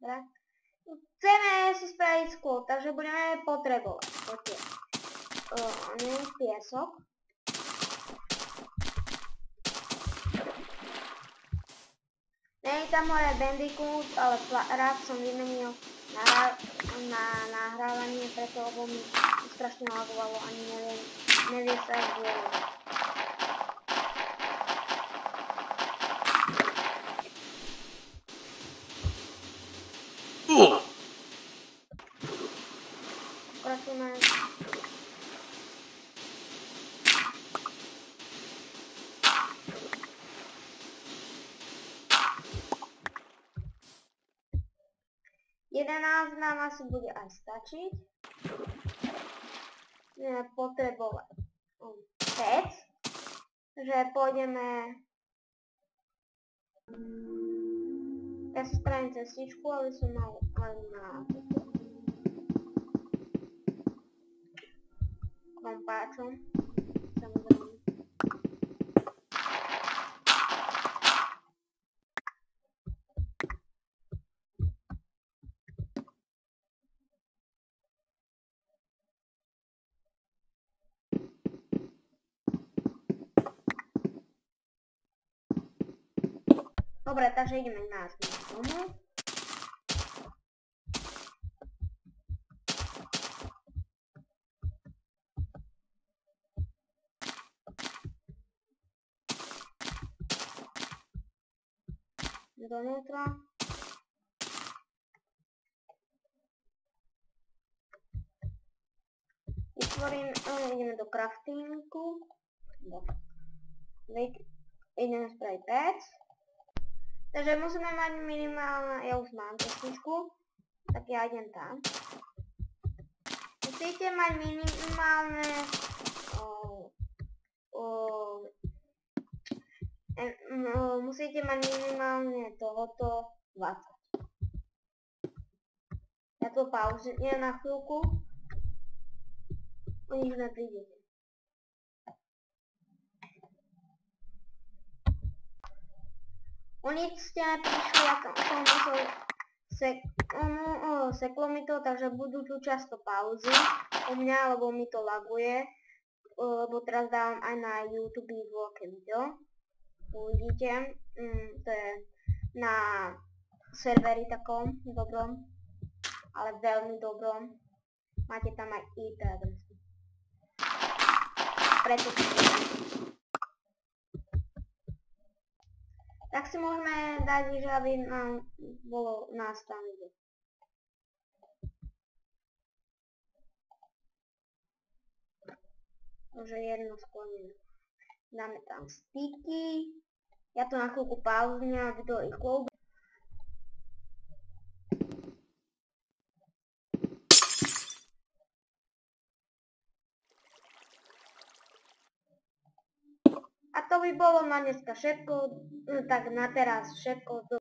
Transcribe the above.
Dobre. Chceme si spraviť skôr, takže budeme potrebovať piesok. Nie je tam moje Bandicoot, ale rád som vymenil na nahrávanie, preto lebo mi strašne lagovalo, ani nevie sa zdieľať. Pokračujeme. Jedenáct nám asi bude aj stačiť. Budeme potrebovať 5. Takže pôjdeme. Ja si spravím cestičku, aby som mal aj na kompáčom. Samozrejme. Dobre, takže ideme na domu. Donútra. Ideme do craftingu. Ideme spraviť pec. Takže musíme mať minimálne, ja už mám pesničku, tak ja idem tam. Musíte mať minimálne tohoto 20. Ja to pauzujem na chvíľku. O nič neprídete. O nič ste neprišli, ja som musel seklo mi to, takže budú tu často pauzy u mňa, lebo mi to laguje. Lebo teraz dávam aj na YouTube veľké video. Uvidíte, to je na serveri takom dobrom, ale veľmi dobrom. Máte tam aj IP adresu. Preto tak si môžeme dať, že aby nám bolo nás tam vidieť. Takže jedno sklonené. Dáme tam sticky. Ja to na chvíľku pauznem, aby to ich kloubilo. A to by bolo na dneska všetko, tak na teraz všetko.